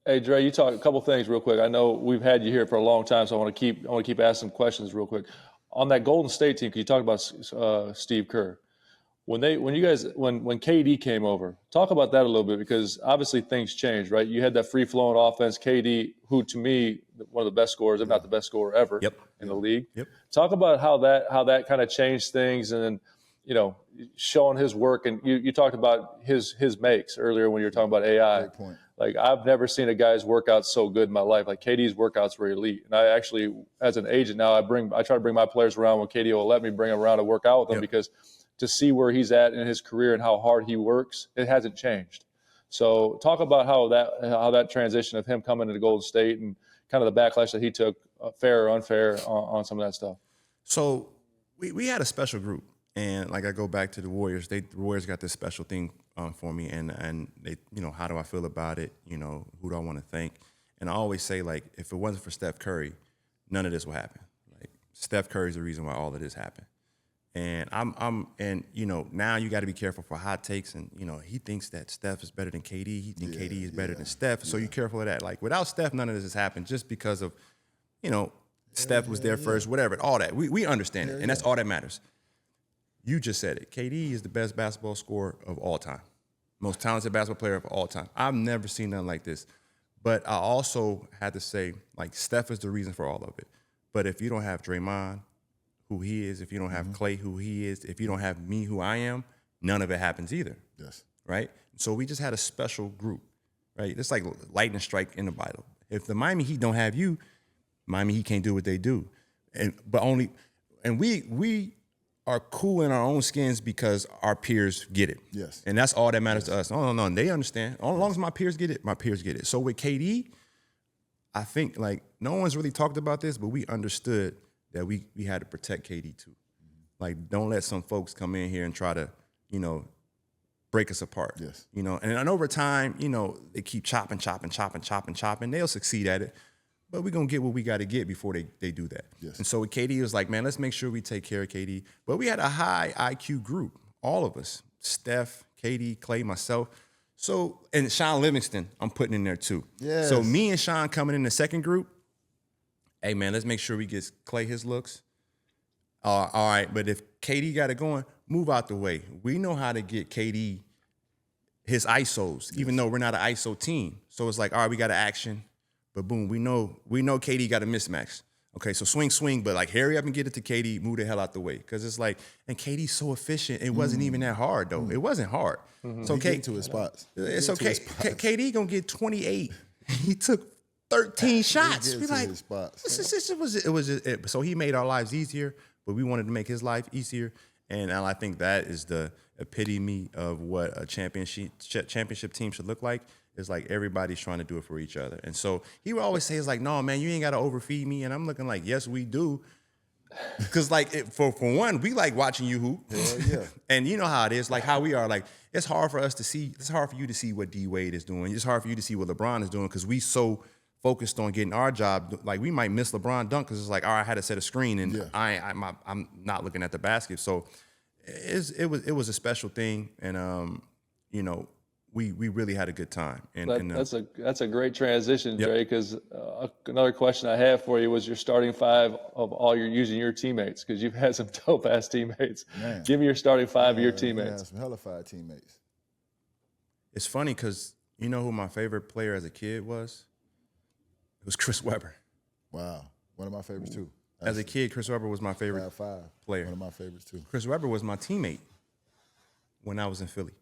Hey, Dre, you talk a couple things real quick. I know we've had you here for a long time, so I want to keep asking questions real quick. On that Golden State team, because you talked about Steve Kerr. When KD came over, talk about that a little bit because obviously things changed, right? You had that free flowing offense, KD, who to me one of the best scorers, if not the best scorer ever in the league. Yep. Talk about how that kind of changed things, and then showing his work. And you talked about his makes earlier when you were talking about AI. Great point. Like I've never seen a guy's workout so good in my life. Like KD's workouts were elite, and I actually, as an agent now, I try to bring my players around when KD will let me bring them around to work out with them because to see where he's at in his career and how hard he works, it hasn't changed. So talk about how that transition of him coming into Golden State and kind of the backlash that he took, fair or unfair, on some of that stuff. So we had a special group, and like I go back to the Warriors. The Warriors got this special thing for me, and they, how do I feel about it? Who do I want to thank? And I always say, like, if it wasn't for Steph Curry, none of this would happen. Like Steph Curry's the reason why all of this happened. And now you got to be careful for hot takes. And, he thinks that Steph is better than KD. He thinks KD is better than Steph. So you're careful of that. Like, without Steph, none of this has happened just because of, Steph was there first, whatever, all that. We understand it, and that's all that matters. You just said it. KD is the best basketball scorer of all time, most talented basketball player of all time. I've never seen nothing like this. But I also had to say, like, Steph is the reason for all of it. But if you don't have Draymond, who he is, if you don't have Clay, who he is, if you don't have me, who I am, none of it happens either. Yes. Right? So we just had a special group, right? It's like lightning strike in the Bible. If the Miami Heat don't have you, Miami Heat can't do what they do. And we are cool in our own skins because our peers get it. Yes. And that's all that matters to us. No, they understand. As long as my peers get it, my peers get it. So with KD, I think, like, no one's really talked about this, but we understood that we had to protect KD too. Like, don't let some folks come in here and try to, break us apart. Yes. And over time, they keep chopping. They'll succeed at it. But we're going to get what we got to get before they do that. Yes. And so with KD, it was like, man, let's make sure we take care of KD. But we had a high IQ group, all of us. Steph, KD, Clay, myself. So, and Sean Livingston, I'm putting in there too. Yes. So me and Sean coming in the second group, hey, man, let's make sure we get Clay his looks. All right, but if KD got it going, move out the way. We know how to get KD his ISOs, even though we're not an ISO team. So it's like, all right, we got an action. But boom, we know KD got a mismatch. Okay, so swing, but like hurry up and get it to KD, move the hell out the way. Because it's like, and KD's so efficient, it wasn't even that hard though. It wasn't hard. So He to his spots. It's okay. KD gonna get 28. He took 13 shots. We like, his spots. So he made our lives easier, but we wanted to make his life easier. And I think that is the epitome of what a championship team should look like. It's like everybody's trying to do it for each other. And so he would always say, it's like, no, man, you ain't got to overfeed me. And I'm looking like, yes, we do. Because, like, for one, we like watching you hoop. Hell yeah. And you know how it is, like how we are. Like, it's hard for us to see. It's hard for you to see what D Wade is doing. It's hard for you to see what LeBron is doing because we so focused on getting our job. Like, we might miss LeBron dunk because it's like, all right, I had to set a screen and I'm not looking at the basket. So it was a special thing. And, we really had a good time. And that's a great transition, Dre, because another question I have for you was your starting five of all you're using your teammates, because you've had some dope-ass teammates. Man. Give me your starting five of your teammates. Yeah, some hellified teammates. It's funny because you know who my favorite player as a kid was? It was Chris Webber. Wow. One of my favorites, too. As a kid, Chris Webber was my favorite player. One of my favorites, too. Chris Webber was my teammate when I was in Philly.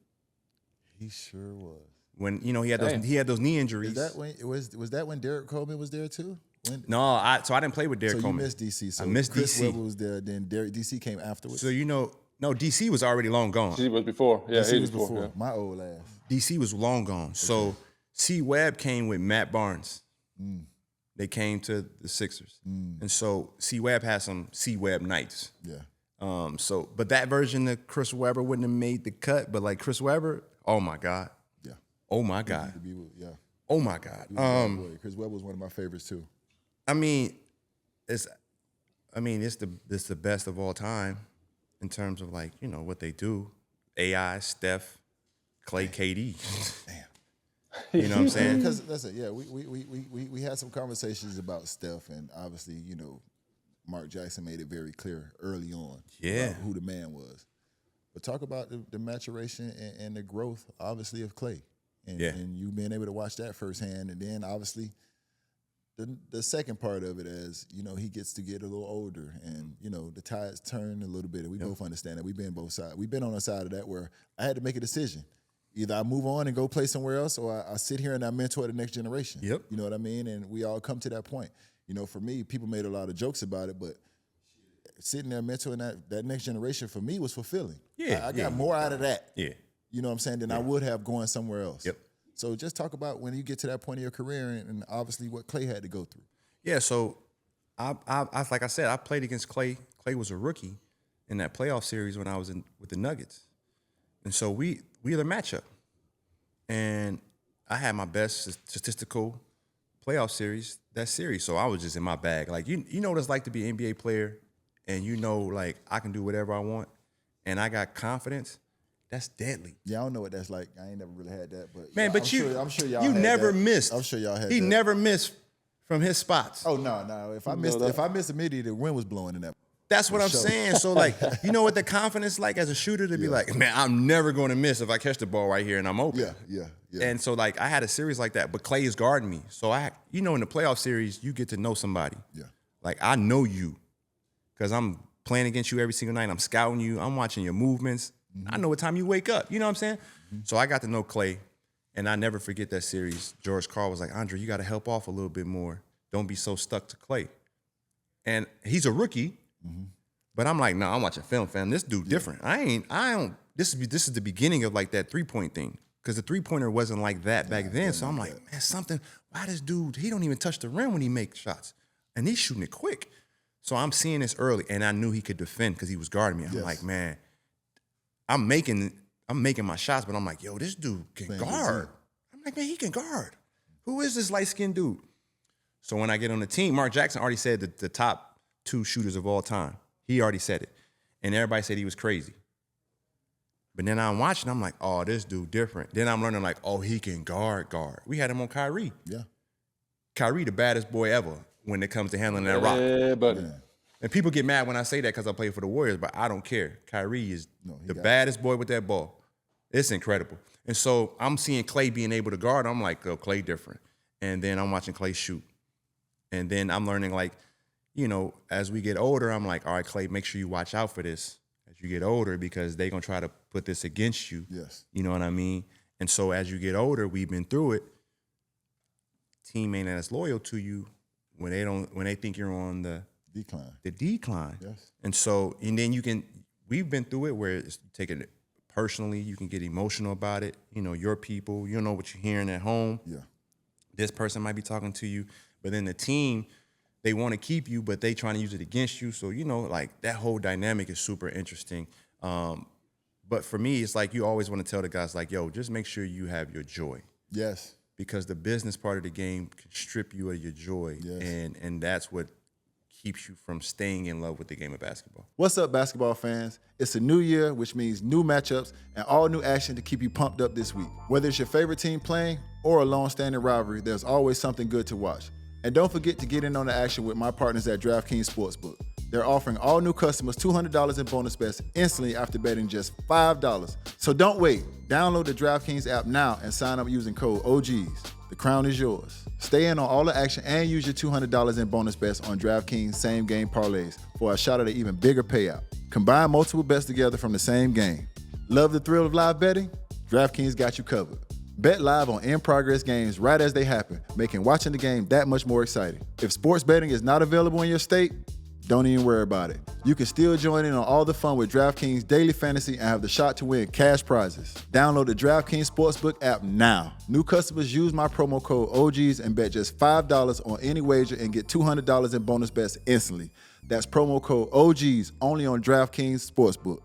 He sure was. When he had those knee injuries. Was that when Derek Coleman was there too? I didn't play with Derek Coleman. You missed DC. So I missed Chris DC. Webber was there. Then DC came afterwards. So no, DC was already long gone. DC was before. Yeah, DC he was before. Yeah. My old ass. DC was long gone. So C Webb came with Matt Barnes. They came to the Sixers, and so C Webb had some C Webb nights. Yeah. But that version of Chris Webber wouldn't have made the cut. But like Chris Webber, oh my God. Oh my God! Oh my God! Chris Webber was one of my favorites too. It's the best of all time in terms of what they do. AI, Steph, Clay, KD. Damn. You know what I'm saying? Because listen, yeah, we had some conversations about Steph, and obviously, Mark Jackson made it very clear early on about who the man was. But talk about the maturation and the growth, obviously, of Klay. And you being able to watch that firsthand. And then, obviously, the second part of it as, he gets to get a little older and, the tides turn a little bit. And we both understand that. We've been both sides. We've been on the side of that where I had to make a decision. Either I move on and go play somewhere else, or I sit here and I mentor the next generation. Yep. You know what I mean? And we all come to that point. For me, people made a lot of jokes about it, but sitting there mentoring that next generation for me was fulfilling. I got more out of that. Yeah. You know what I'm saying? Than I would have going somewhere else. Yep. So just talk about when you get to that point in your career and obviously what Klay had to go through. Yeah, so I like I said, I played against Klay. Klay was a rookie in that playoff series when I was with the Nuggets. And so we had a matchup. And I had my best statistical playoff series that series. So I was just in my bag. Like, you know what it's like to be an NBA player and like, I can do whatever I want and I got confidence. That's deadly. Yeah, I don't know what that's like. I ain't never really had that, but man, but I'm sure y'all you had never that. missed. I'm sure y'all had He that. never missed from his spots. Oh no. If I missed immediately, the wind was blowing in that. That's what I'm saying. So like, you know what the confidence like as a shooter to be like, man, I'm never going to miss if I catch the ball right here and I'm open. Yeah. And so like I had a series like that, but Klay is guarding me. So in the playoff series, you get to know somebody. Yeah. Like I know you because I'm playing against you every single night. I'm scouting you. I'm watching your movements. Mm-hmm. I know what time you wake up. You know what I'm saying? Mm-hmm. So I got to know Klay, and I never forget that series. George Karl was like, Andre, you got to help off a little bit more. Don't be so stuck to Klay. And he's a rookie, but I'm like, I'm watching film, fam. This dude different. I don't. This is the beginning of like that 3-point thing because the 3-pointer wasn't like that back then. So I'm like, man, something. Why this dude? He don't even touch the rim when he makes shots, and he's shooting it quick. So I'm seeing this early, and I knew he could defend because he was guarding me. I'm like, man. I'm making my shots, but I'm like, yo, this dude can guard. I'm like, man, he can guard. Who is this light-skinned dude? So when I get on the team, Mark Jackson already said that the top 2 shooters of all time. He already said it. And everybody said he was crazy. But then I'm watching, I'm like, oh, this dude different. Then I'm learning like, oh, he can guard. We had him on Kyrie. Yeah. Kyrie, the baddest boy ever when it comes to handling that rock. Yeah, buddy. Yeah. And people get mad when I say that because I play for the Warriors, but I don't care. Kyrie is the baddest boy with that ball. It's incredible. And so I'm seeing Klay being able to guard. I'm like, oh, Klay different. And then I'm watching Klay shoot. And then I'm learning like, as we get older, I'm like, all right, Klay, make sure you watch out for this as you get older because they're going to try to put this against you. Yes. You know what I mean? And so as you get older, we've been through it. Team ain't as loyal to you when they think you're on the decline. Yes. And so, and then we've been through it where it's taking it personally. You can get emotional about it. Your people, you know what you're hearing at home. Yeah. This person might be talking to you, but then the team, they want to keep you, but they trying to use it against you. So, like that whole dynamic is super interesting. But for me, it's like you always want to tell the guys like, yo, just make sure you have your joy. Yes. Because the business part of the game can strip you of your joy. Yes. And that's what keeps you from staying in love with the game of basketball. What's up, basketball fans? It's a new year, which means new matchups and all new action to keep you pumped up this week. Whether it's your favorite team playing or a long-standing rivalry, there's always something good to watch. And don't forget to get in on the action with my partners at DraftKings Sportsbook. They're offering all new customers $200 in bonus bets instantly after betting just $5. So don't wait. Download the DraftKings app now and sign up using code OGs. The crown is yours. Stay in on all the action and use your $200 in bonus bets on DraftKings same game parlays for a shot at an even bigger payout. Combine multiple bets together from the same game. Love the thrill of live betting? DraftKings got you covered. Bet live on in-progress games right as they happen, making watching the game that much more exciting. If sports betting is not available in your state, don't even worry about it. You can still join in on all the fun with DraftKings Daily Fantasy and have the shot to win cash prizes. Download the DraftKings Sportsbook app now. New customers use my promo code OGs and bet just $5 on any wager and get $200 in bonus bets instantly. That's promo code OGs only on DraftKings Sportsbook.